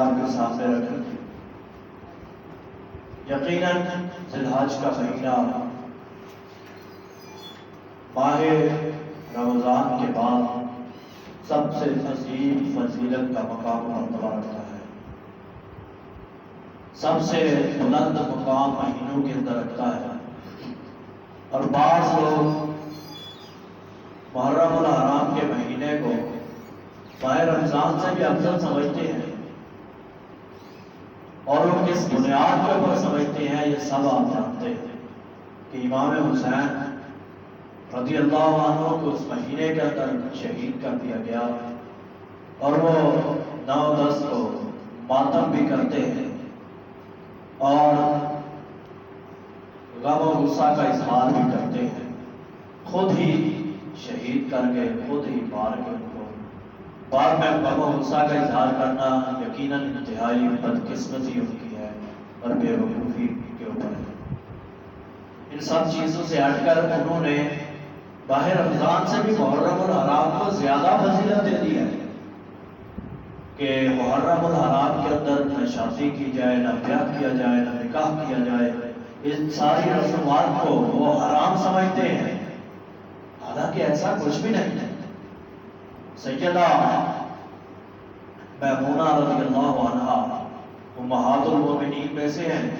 آپ کے سامنے رکھ رکھی۔ یقیناً ذی الحج کا مہینہ ماہ رمضان کے بعد سب سے عظیم فضیلت کا مقام مرتبہ رکھتا ہے، سب سے بلند مقام مہینوں کے اندر رکھتا ہے۔ اور بعض لوگ محرم الحرام کے مہینے کو ماہ رمضان سے بھی افضل سمجھتے ہیں، اور وہ کس بنیاد کے اوپر سمجھتے ہیں یہ سب آپ جانتے ہیں کہ امام حسین رضی اللہ عنہ کو اس مہینے کے اندر شہید کر دیا گیا، اور وہ 9-10 کو ماتم بھی کرتے ہیں اور غم و غصہ کا اظہار بھی کرتے ہیں، خود ہی شہید کر کے خود ہی مار کے ان کو بعد میں غم و غصہ کا اظہار کرنا یقیناً انتہائی بدقسمتی ان کی ہے اور بے وقوفی کے اوپر ہے۔ ان سب چیزوں سے ہٹ کر انہوں نے ماہ رمضان سے بھی محرم الحرام کو زیادہ فضیلت دے دی ہے کہ محرم الحرام کے اندر نہ شادی کی جائے، نہ بیعت کیا جائے، نہ نکاح کیا جائے، ان ساری رسومات کو وہ حرام سمجھتے ہیں، حالانکہ ایسا کچھ بھی نہیں ہے۔ سیدہ میمونہ رضی اللہ عنہا امہات المومنین میں سے ہیں۔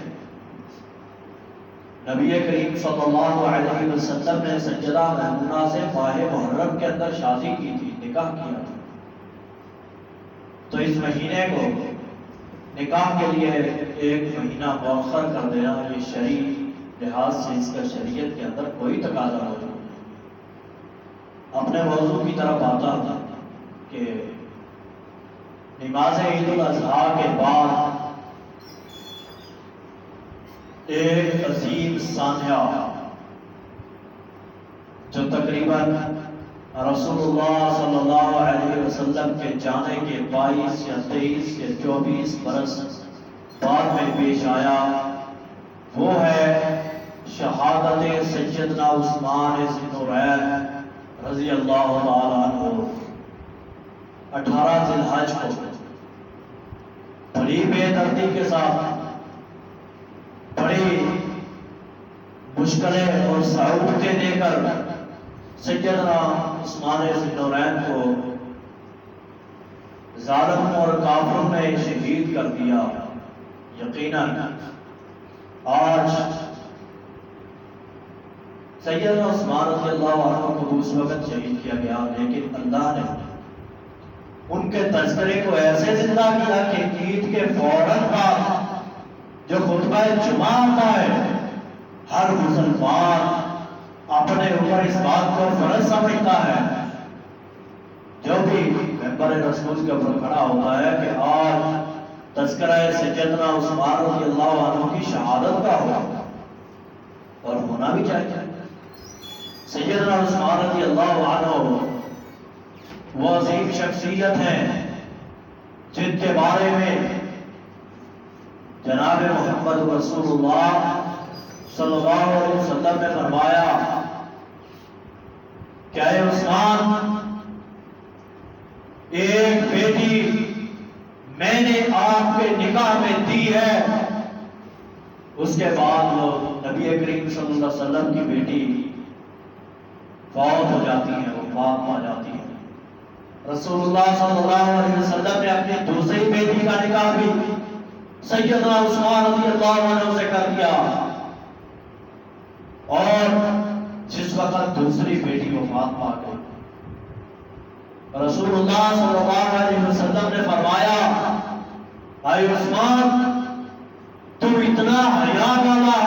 نبی کریم صلی اللہ علیہ وسلم نے سیدہ میمونہ سے ماہ محرم کے اندر شادی کی تھی، نکاح کیا تھا، تو اس مہینے کو نکاح کے لیے ایک مہینہ مؤخر کر دینا یہ شرعی لحاظ سے اس کا شریعت کے اندر کوئی تقاضا موجود نہیں۔ اپنے موضوع کی طرف آتا تھا کہ نماز عید الاضحیٰ کے بعد ایک عظیم سانحہ جو تقریباً رسول اللہ صلی اللہ علیہ وسلم کے جانے کے 22 یا 23 یا 24 برس بعد میں پیش آیا، وہ ہے شہادت سیدنا عثمان ذی النورین رضی اللہ تعالیٰ عنہ 18 ذی الحج کو بڑی بے دردی کے ساتھ، بڑی مشکلیں اور صعوبتیں دے کر سیدنا عثمان ذی النورین کو ظالم اور کافروں نے شہید کر دیا۔ یقیناً آج سیدنا عثمان رضی اللہ عنہ کو اس وقت شہید کیا گیا، لیکن اللہ نے ان کے تذکرے کو ایسے زندہ کیا کہ عید کے فوراً بعد جو خطبہ جمعہ آتا ہے، ہر مسلمان اپنے اوپر اس بات کو فرض سمجھتا ہے، جو بھی ممبر رسول کے اوپر کھڑا ہوتا ہے کہ آج تذکرہ سیدنا عثمان رضی اللہ عنہ کی شہادت کا ہوا، اور ہونا بھی چاہیے۔ سیدنا عثمان رضی اللہ عنہ وہ عظیم شخصیت ہیں جن کے بارے میں جناب محمد رسول اللہ صلی اللہ علیہ وسلم نے فرمایا کہ اے عثمان، ایک بیٹی میں نے آپ کے نکاح میں دی ہے، اس کے بعد وہ نبی کریم صلی اللہ علیہ وسلم کی بیٹی فوت ہو جاتی ہے، وفات پا جاتی ہے۔ رسول اللہ صلی اللہ علیہ وسلم نے اپنی دوسری بیٹی کا نکاح بھی سیدنا عثمان رضی اللہ عنہ سے کر دیا، اور جس وقت دوسری بیٹی وفات پا گئی، رسول اللہ صلی اللہ علیہ وسلم نے فرمایا اے عثمان، تم اتنا حیا والا ہے